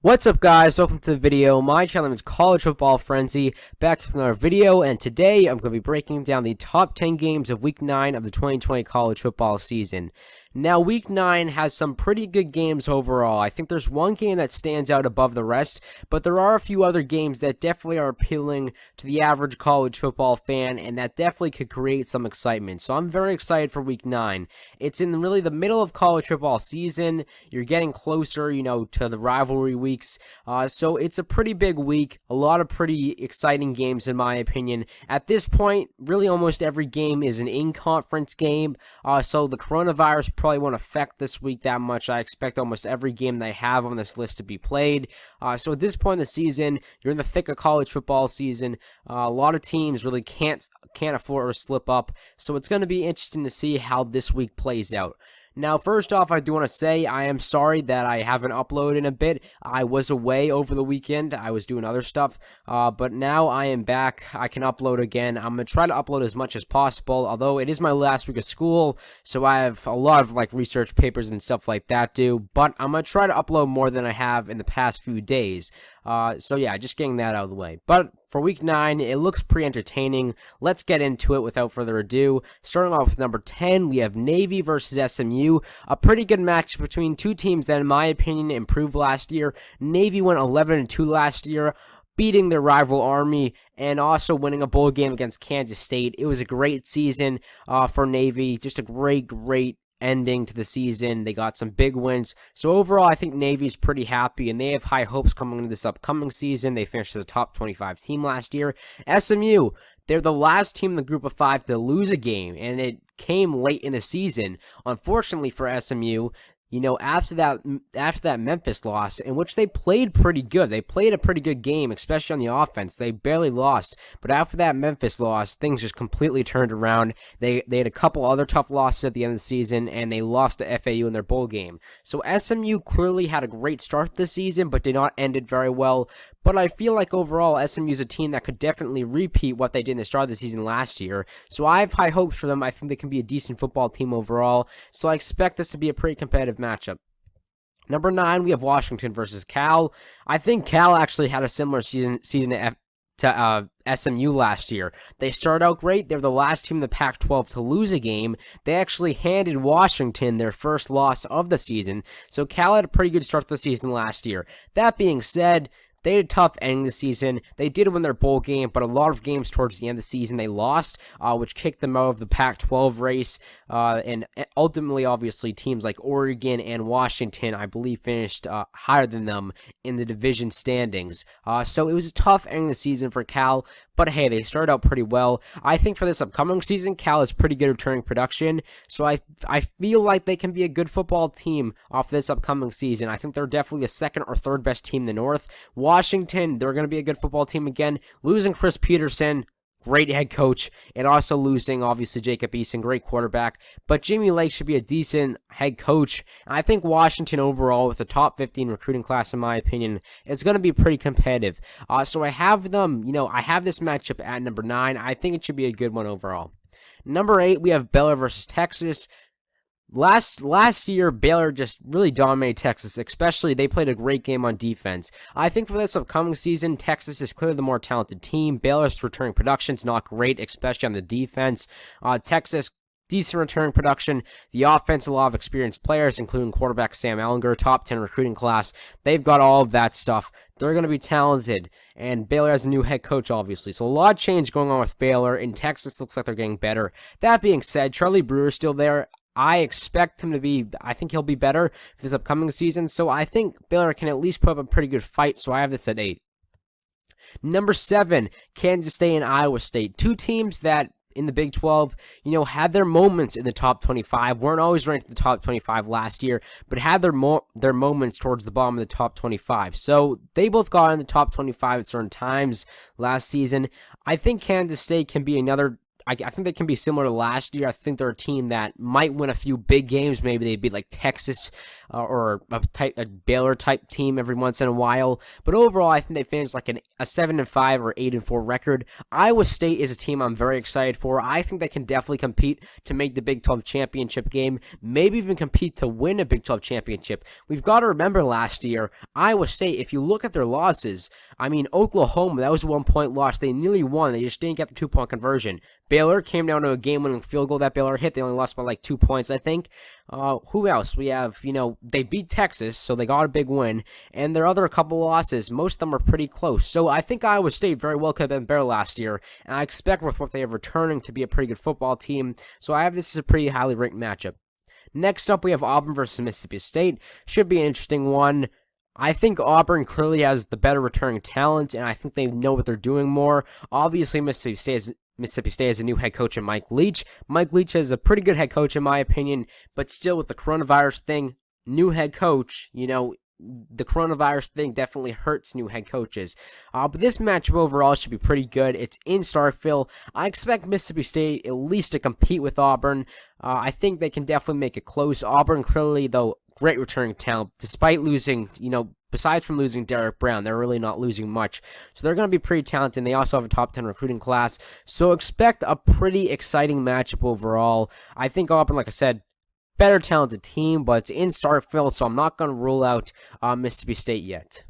What's up, guys? Welcome to the video. My channel is College Football Frenzy, back with another video, and today I'm going to be breaking down the top 10 games of Week 9 of the 2020 college football season. Now, Week 9 has some pretty good games overall. I think there's one game that stands out above the rest, but there are a few other games that definitely are appealing to the average college football fan, and that definitely could create some excitement. So I'm very excited for Week 9. It's in really the middle of college football season. You're getting closer, to the rivalry weeks. So it's a pretty big week. A lot of pretty exciting games, in my opinion. At this point, really almost every game is an in-conference game. So the coronavirus probably won't affect this week that much. I expect almost every game they have on this list to be played. So at this point in the season, you're in the thick of college football season. A lot of teams really can't afford to slip up. So it's going to be interesting to see how this week plays out. Now, first off, I do want to say I am sorry that I haven't uploaded in a bit. I was away over the weekend. I was doing other stuff, but now I am back. I can upload again. I'm going to try to upload as much as possible, although it is my last week of school, so I have a lot of research papers and stuff like that due, but I'm going to try to upload more than I have in the past few days. So yeah, just getting that out of the way. But for Week 9, it looks pretty entertaining. Let's get into it without further ado. Starting off with number 10, we have Navy versus SMU. A pretty good match between two teams that, in my opinion, improved last year. Navy went 11-2 last year, beating their rival Army and also winning a bowl game against Kansas State. It was a great season for Navy. Just a great ending to the season. They got some big wins. So overall, I think Navy's pretty happy, and they have high hopes coming into this upcoming season. They finished as a top 25 team last year. SMU, they're the last team in the group of 5 to lose a game, and it came late in the season. Unfortunately for SMU, after that Memphis loss, in which they played pretty good. They played a pretty good game, especially on the offense. They barely lost. But after that Memphis loss, things just completely turned around. They had a couple other tough losses at the end of the season, and they lost to FAU in their bowl game. So SMU clearly had a great start this season, but did not end it very well. But I feel like overall, SMU is a team that could definitely repeat what they did in the start of the season last year. So I have high hopes for them. I think they can be a decent football team overall. So I expect this to be a pretty competitive matchup. Number 9, we have Washington versus Cal. I think Cal actually had a similar season to SMU last year. They started out great. They were the last team in the Pac-12 to lose a game. They actually handed Washington their first loss of the season. So Cal had a pretty good start to the season last year. That being said, they had a tough ending the season. They did win their bowl game, but a lot of games towards the end of the season they lost, which kicked them out of the Pac-12 race. And ultimately, obviously, teams like Oregon and Washington, I believe, finished higher than them in the division standings. So it was a tough ending the season for Cal, but hey, they started out pretty well. I think for this upcoming season, Cal is pretty good returning production, so I feel like they can be a good football team off this upcoming season. I think they're definitely the second or third best team in the North. Washington, they're going to be a good football team again. Losing Chris Peterson, great head coach, and also losing, obviously, Jacob Eason, great quarterback. But Jimmy Lake should be a decent head coach. And I think Washington overall, with the top 15 recruiting class, in my opinion, is going to be pretty competitive. So I have them, I have this matchup at number 9. I think it should be a good one overall. Number 8, we have Baylor versus Texas. Last year, Baylor just really dominated Texas, especially they played a great game on defense. I think for this upcoming season, Texas is clearly the more talented team. Baylor's returning production is not great, especially on the defense. Texas, decent returning production. The offense, a lot of experienced players, including quarterback Sam Ehlinger, top 10 recruiting class. They've got all of that stuff. They're going to be talented, and Baylor has a new head coach, obviously. So a lot of change going on with Baylor, and Texas looks like they're getting better. That being said, Charlie Brewer's still there. I expect him to be, I think he'll be better for this upcoming season. So I think Baylor can at least put up a pretty good fight. So I have this at 8. Number 7, Kansas State and Iowa State. Two teams that in the Big 12, had their moments in the top 25. Weren't always ranked in the top 25 last year, but had their moments towards the bottom of the top 25. So they both got in the top 25 at certain times last season. I think Kansas State can be another I think they can be similar to last year. I think they're a team that might win a few big games. Maybe they'd be like Texas or a Baylor type team every once in a while. But overall, I think they finish like a 7-5 or 8-4 record. Iowa State is a team I'm very excited for. I think they can definitely compete to make the Big 12 championship game, maybe even compete to win a Big 12 championship. We've got to remember last year, Iowa State, if you look at their losses, I mean, Oklahoma, that was a 1-point loss. They nearly won. They just didn't get the 2-point conversion. Baylor came down to a game-winning field goal that Baylor hit. They only lost by like 2 points, I think. Who else? We have, they beat Texas, so they got a big win. And their other couple losses, most of them are pretty close. So I think Iowa State very well could have been better last year. And I expect with what they have returning to be a pretty good football team. So I have this as a pretty highly ranked matchup. Next up, we have Auburn versus Mississippi State. Should be an interesting one. I think Auburn clearly has the better returning talent, and I think they know what they're doing more. Obviously, Mississippi State has a new head coach in Mike Leach. Mike Leach is a pretty good head coach in my opinion, but still with the coronavirus thing, new head coach, the coronavirus thing definitely hurts new head coaches. But this matchup overall should be pretty good. It's in Starkville. I expect Mississippi State at least to compete with Auburn. I think they can definitely make it close. Auburn clearly, though, great returning talent. Despite losing, besides from losing Derek Brown, they're really not losing much. So they're going to be pretty talented, and they also have a top 10 recruiting class. So expect a pretty exciting matchup overall. I think Auburn, like I said, better talented team, but it's in Starkville, so I'm not going to rule out Mississippi State yet.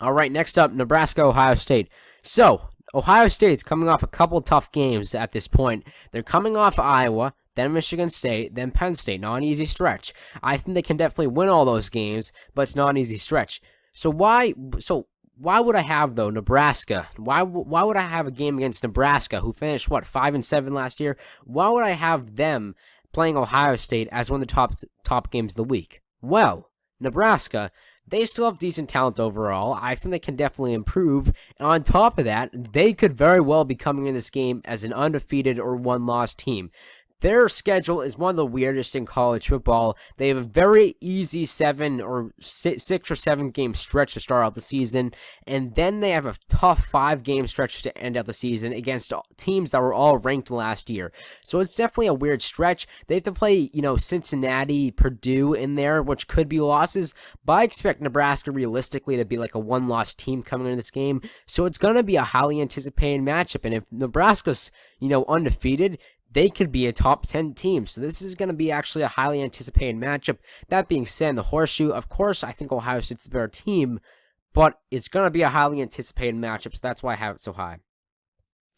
All right, next up, Nebraska, Ohio State. So, Ohio State's coming off a couple tough games at this point. They're coming off Iowa, then Michigan State, then Penn State. Not an easy stretch. I think they can definitely win all those games, but it's not an easy stretch. So why would I have, though, Nebraska? Why would I have a game against Nebraska, who finished, 5-7 last year? Why would I have them playing Ohio State as one of the top games of the week? Well, Nebraska, they still have decent talent overall. I think they can definitely improve. And on top of that, they could very well be coming in this game as an undefeated or one-loss team. Their schedule is one of the weirdest in college football. They have a very easy 6 or 7 game stretch to start out the season, and then they have a tough 5-game stretch to end out the season against teams that were all ranked last year. So it's definitely a weird stretch. They have to play, Cincinnati, Purdue in there, which could be losses, but I expect Nebraska realistically to be like a one-loss team coming into this game. So it's going to be a highly anticipated matchup, and if Nebraska's, undefeated, they could be a top 10 team. So this is going to be actually a highly anticipated matchup. That being said, the horseshoe, of course, I think Ohio State's the better team, but it's going to be a highly anticipated matchup, so that's why I have it so high.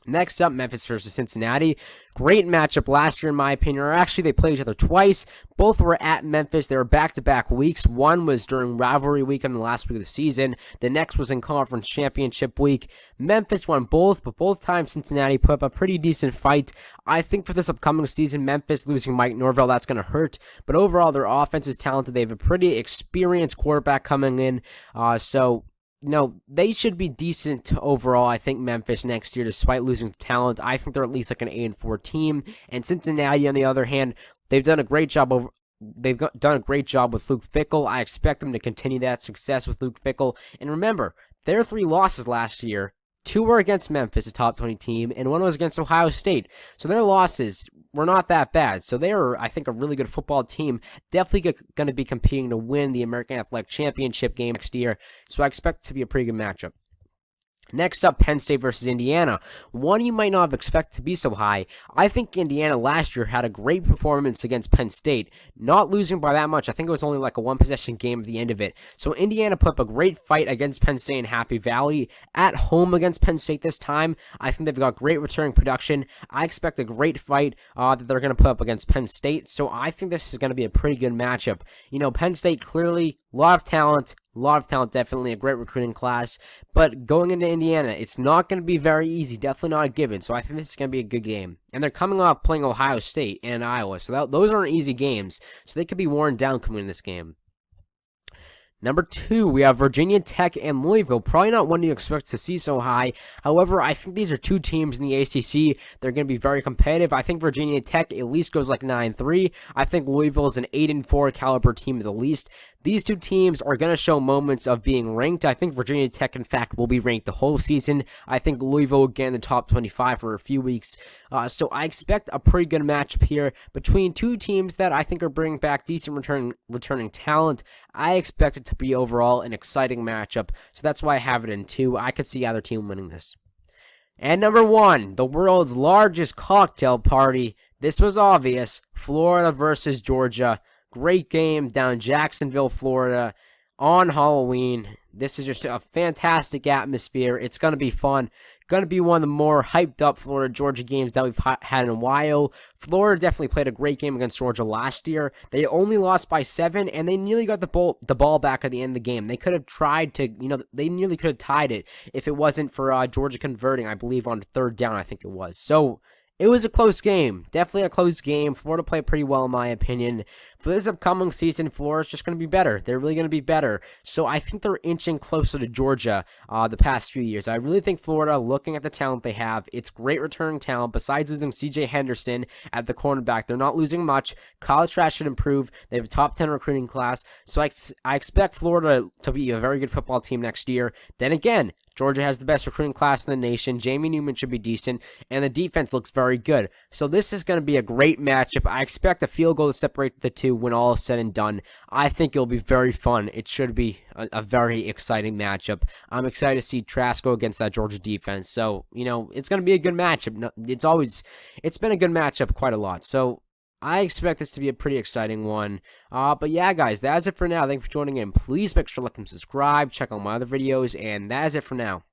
Next up, Memphis versus Cincinnati. Great matchup last year, in my opinion. Or actually, they played each other twice. Both were at Memphis. They were back-to-back weeks. One was during rivalry week on the last week of the season. The next was in conference championship week. Memphis won both, but both times Cincinnati put up a pretty decent fight. I think for this upcoming season, Memphis losing Mike Norvell, that's going to hurt. But overall, their offense is talented. They have a pretty experienced quarterback coming in. They should be decent overall, I think, Memphis next year, despite losing talent. I think they're at least like an 8-4 team. And Cincinnati, on the other hand, they've done a great job done a great job with Luke Fickell. I expect them to continue that success with Luke Fickell. And remember, their 3 losses last year, 2 were against Memphis, a top 20 team, and 1 was against Ohio State. So their losses were not that bad. So they are, I think, a really good football team. Definitely going to be competing to win the American Athletic Championship game next year. So I expect it to be a pretty good matchup. Next up, Penn State versus Indiana. One you might not have expected to be so high. I think Indiana last year had a great performance against Penn State, not losing by that much. I think it was only like a 1-possession game at the end of it. So Indiana put up a great fight against Penn State in Happy Valley. At home against Penn State this time, I think they've got great returning production. I expect a great fight that they're going to put up against Penn State. So I think this is going to be a pretty good matchup. Penn State clearly, a lot of talent, definitely a great recruiting class. But going into Indiana, it's not going to be very easy. Definitely not a given. So I think this is going to be a good game. And they're coming off playing Ohio State and Iowa. So those aren't easy games. So they could be worn down coming in this game. Number 2, we have Virginia Tech and Louisville. Probably not one you expect to see so high. However, I think these are two teams in the ACC. They're going to be very competitive. I think Virginia Tech at least goes like 9-3. I think Louisville is an 8-4 caliber team at the least. These two teams are going to show moments of being ranked. I think Virginia Tech, in fact, will be ranked the whole season. I think Louisville will get in the top 25 for a few weeks. So I expect a pretty good matchup here between two teams that I think are bringing back decent returning talent. I expect it to be overall an exciting matchup. So that's why I have it in 2. I could see either team winning this. And number 1, the world's largest cocktail party. This was obvious. Florida versus Georgia. Great game down in Jacksonville, Florida on Halloween. This is just a fantastic atmosphere. It's going to be fun. Going to be one of the more hyped up Florida-Georgia games that we've had in a while. Florida definitely played a great game against Georgia last year. They only lost by 7, and they nearly got the ball back at the end of the game. They could have tried to, they nearly could have tied it if it wasn't for Georgia converting, I believe, on 3rd down, I think it was. So it was a close game. Definitely a close game. Florida played pretty well, in my opinion. For this upcoming season, Florida's just going to be better. They're really going to be better. So I think they're inching closer to Georgia the past few years. I really think Florida, looking at the talent they have, it's great returning talent. Besides losing C.J. Henderson at the cornerback, they're not losing much. College trash should improve. They have a top 10 recruiting class. So I expect Florida to be a very good football team next year. Then again, Georgia has the best recruiting class in the nation. Jamie Newman should be decent, and the defense looks very good. So this is going to be a great matchup. I expect a field goal to separate the two when all is said and done. I think it'll be very fun. It should be a very exciting matchup. I'm excited to see Trask go against that Georgia defense. So, it's going to be a good matchup. It's been a good matchup quite a lot. So I expect this to be a pretty exciting one. But yeah, guys, that's it for now. Thanks for joining in. Please make sure to like and subscribe. Check out my other videos. And that is it for now.